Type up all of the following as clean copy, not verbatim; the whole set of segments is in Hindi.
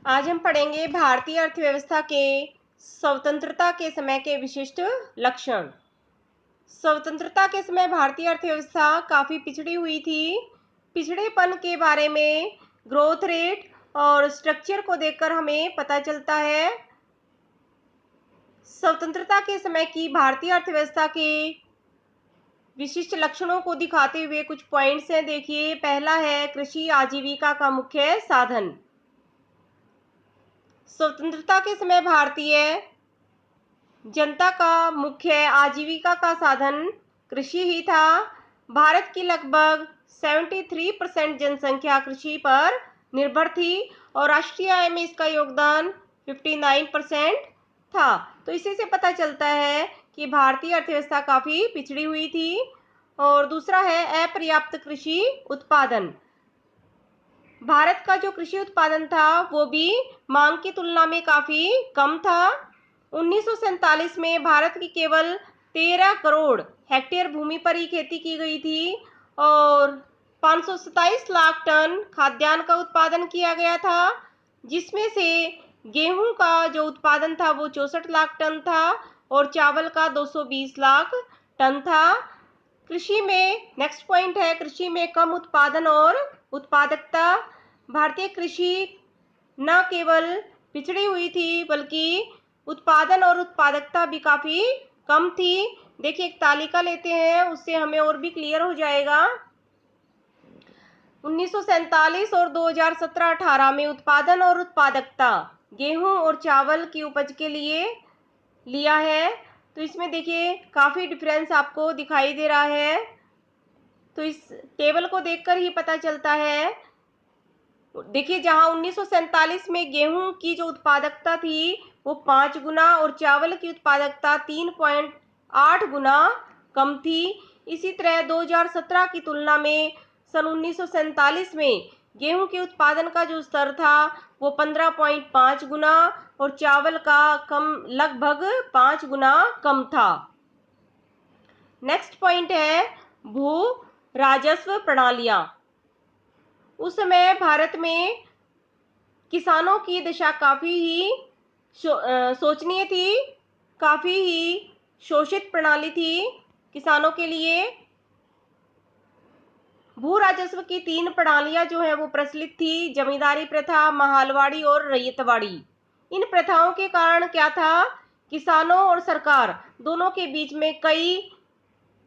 आज हम पढ़ेंगे भारतीय अर्थव्यवस्था के स्वतंत्रता के समय के विशिष्ट लक्षण। स्वतंत्रता के समय भारतीय अर्थव्यवस्था काफ़ी पिछड़ी हुई थी। पिछड़ेपन के बारे में ग्रोथ रेट और स्ट्रक्चर को देखकर हमें पता चलता है। स्वतंत्रता के समय की भारतीय अर्थव्यवस्था के विशिष्ट लक्षणों को दिखाते हुए कुछ पॉइंट्स हैं। देखिए, पहला है कृषि आजीविका का मुख्य साधन। स्वतंत्रता के समय भारतीय जनता का मुख्य आजीविका का साधन कृषि ही था। भारत की लगभग 73% जनसंख्या कृषि पर निर्भर थी और राष्ट्रीय आय में इसका योगदान 59% था। तो इसी से पता चलता है कि भारतीय अर्थव्यवस्था काफ़ी पिछड़ी हुई थी। और दूसरा है अपर्याप्त कृषि उत्पादन। भारत का जो कृषि उत्पादन था वो भी मांग की तुलना में काफ़ी कम था। 1947 में भारत की केवल 13 करोड़ हेक्टेयर भूमि पर ही खेती की गई थी और 527 लाख टन खाद्यान्न का उत्पादन किया गया था, जिसमें से गेहूं का जो उत्पादन था वो 64 लाख टन था और चावल का 220 लाख टन था। कृषि में नेक्स्ट पॉइंट है कृषि में कम उत्पादन और उत्पादकता। भारतीय कृषि न केवल पिछड़ी हुई थी बल्कि उत्पादन और उत्पादकता भी काफ़ी कम थी। देखिए, एक तालिका लेते हैं, उससे हमें और भी क्लियर हो जाएगा। 1947 और 2017-18 में उत्पादन और उत्पादकता गेहूं और चावल की उपज के लिए लिया है। तो इसमें देखिए काफ़ी डिफरेंस आपको दिखाई दे रहा है। तो इस टेबल को देखकर ही पता चलता है। देखिए, जहां 1947 में गेहूं की जो उत्पादकता थी वो 5 गुना और चावल की उत्पादकता 3.8 गुना कम थी। इसी तरह 2017 की तुलना में सन 1947 में गेहूं के उत्पादन का जो स्तर था वो 15.5 गुना और चावल का कम लगभग 5 गुना कम था। नेक्स्ट पॉइंट है भू राजस्व प्रणालियां। उस समय भारत में किसानों की दशा काफ़ी ही शोचनीय थी, काफ़ी ही शोषित प्रणाली थी किसानों के लिए। भू राजस्व की 3 प्रणालियां जो है वो प्रचलित थी: जमींदारी प्रथा, महालवाड़ी और रैयतवाड़ी। इन प्रथाओं के कारण क्या था, किसानों और सरकार दोनों के बीच में कई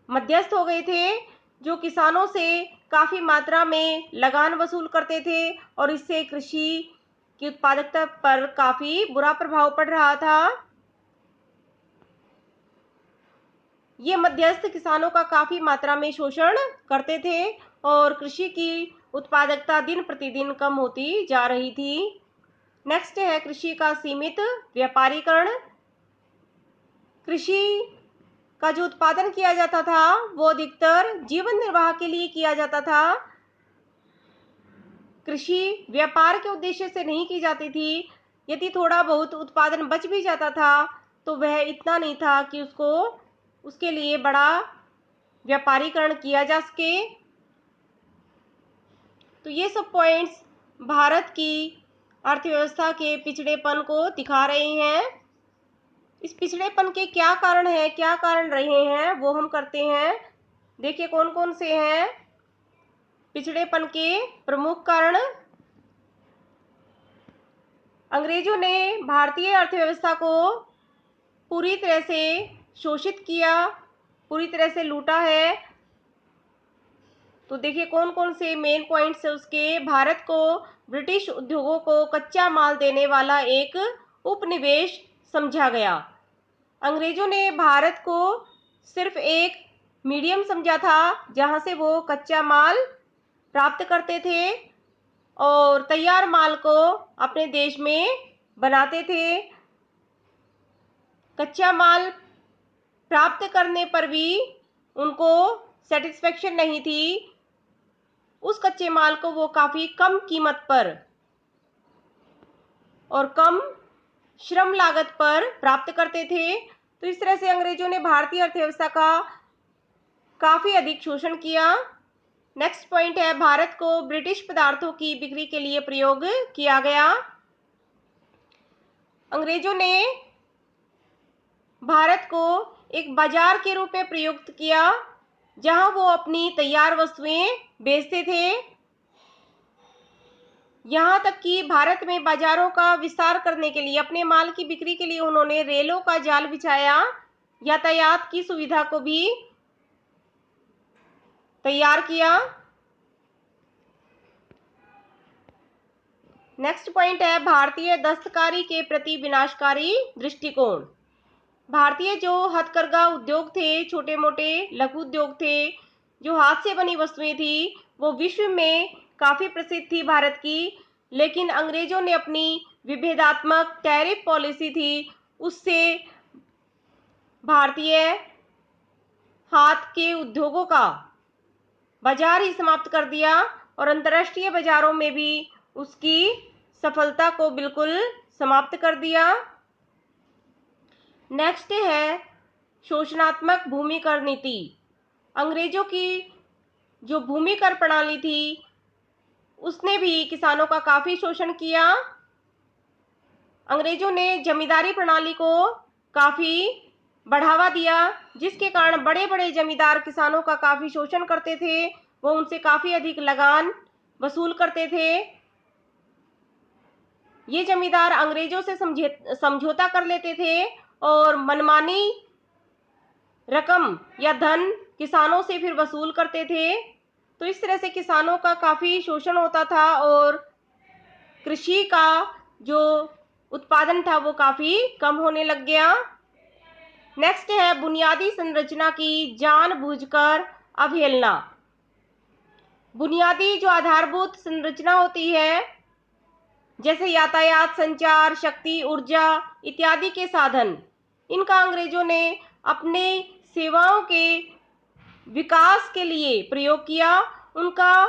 मध्यस्थ हो गए थे जो किसानों से काफ़ी मात्रा में लगान वसूल करते थे और इससे कृषि की उत्पादकता पर काफ़ी बुरा प्रभाव पड़ रहा था। ये मध्यस्थ किसानों का काफ़ी मात्रा में शोषण करते थे और कृषि की उत्पादकता दिन प्रतिदिन कम होती जा रही थी। नेक्स्ट है कृषि का सीमित व्यापारीकरण। कृषि का जो उत्पादन किया जाता था वो अधिकतर जीवन निर्वाह के लिए किया जाता था। कृषि व्यापार के उद्देश्य से नहीं की जाती थी। यदि थोड़ा बहुत उत्पादन बच भी जाता था तो वह इतना नहीं था कि उसके लिए बड़ा व्यापारीकरण किया जा सके। तो ये सब पॉइंट्स भारत की अर्थव्यवस्था के पिछड़ेपन को दिखा रहे हैं। इस पिछड़ेपन के क्या कारण है, क्या कारण रहे हैं, वो हम करते हैं। देखिए कौन कौन से हैं पिछड़ेपन के प्रमुख कारण। अंग्रेजों ने भारतीय अर्थव्यवस्था को पूरी तरह से शोषित किया, पूरी तरह से लूटा है। तो देखिए कौन कौन से मेन पॉइंट्स है उसके। भारत को ब्रिटिश उद्योगों को कच्चा माल देने वाला एक उपनिवेश समझा गया। अंग्रेजों ने भारत को सिर्फ एक मीडियम समझा था जहां से वो कच्चा माल प्राप्त करते थे और तैयार माल को अपने देश में बनाते थे। कच्चा माल प्राप्त करने पर भी उनको सेटिस्फेक्शन नहीं थी। उस कच्चे माल को वो काफ़ी कम कीमत पर और कम श्रम लागत पर प्राप्त करते थे। तो इस तरह से अंग्रेजों ने भारतीय अर्थव्यवस्था का काफ़ी अधिक शोषण किया। नेक्स्ट पॉइंट है भारत को ब्रिटिश पदार्थों की बिक्री के लिए प्रयोग किया गया। अंग्रेजों ने भारत को एक बाजार के रूप में प्रयुक्त किया, जहां वो अपनी तैयार वस्तुएं बेचते थे। यहाँ तक कि भारत में बाजारों का विस्तार करने के लिए, अपने माल की बिक्री के लिए उन्होंने रेलों का जाल बिछाया, यातायात की सुविधा को भी तैयार किया। नेक्स्ट पॉइंट है भारतीय दस्तकारी के प्रति विनाशकारी दृष्टिकोण। भारतीय जो हथकरघा उद्योग थे, छोटे मोटे लघु उद्योग थे, जो हाथ से बनी वस्तुएं थी, वो विश्व में काफी प्रसिद्ध थी भारत की। लेकिन अंग्रेजों ने अपनी विभेदात्मक टैरिफ पॉलिसी थी, उससे भारतीय हाथ के उद्योगों का बाजार ही समाप्त कर दिया और अंतर्राष्ट्रीय बाजारों में भी उसकी सफलता को बिल्कुल समाप्त कर दिया। नेक्स्ट है शोषणात्मक भूमि कर नीति। अंग्रेजों की जो भूमि कर प्रणाली थी, उसने भी किसानों का काफी शोषण किया। अंग्रेजों ने जमींदारी प्रणाली को काफी बढ़ावा दिया, जिसके कारण बड़े बड़े जमींदार किसानों का काफी शोषण करते थे। वो उनसे काफी अधिक लगान वसूल करते थे। ये जमींदार अंग्रेजों से समझौता कर लेते थे और मनमानी रकम या धन किसानों से फिर वसूल करते थे। तो इस तरह से किसानों का काफी शोषण होता था और कृषि का जो उत्पादन था वो काफी कम होने लग गया। नेक्स्ट है बुनियादी संरचना की जानबूझकर अवहेलना। बुनियादी जो आधारभूत संरचना होती है, जैसे यातायात, संचार, शक्ति, ऊर्जा इत्यादि के साधन, इनका अंग्रेजों ने अपने सेवाओं के विकास के लिए प्रयोग किया। उनका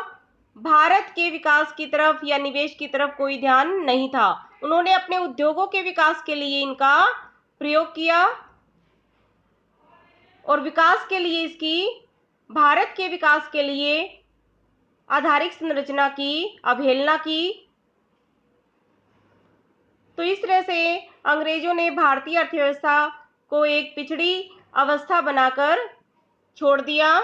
भारत के विकास की तरफ या निवेश की तरफ कोई ध्यान नहीं था। उन्होंने अपने उद्योगों के विकास के लिए इनका प्रयोग किया और विकास के लिए, इसकी भारत के विकास के लिए आधारिक संरचना की अवहेलना की। तो इस तरह से अंग्रेजों ने भारतीय अर्थव्यवस्था को एक पिछड़ी अवस्था बनाकर छोड़ दिया।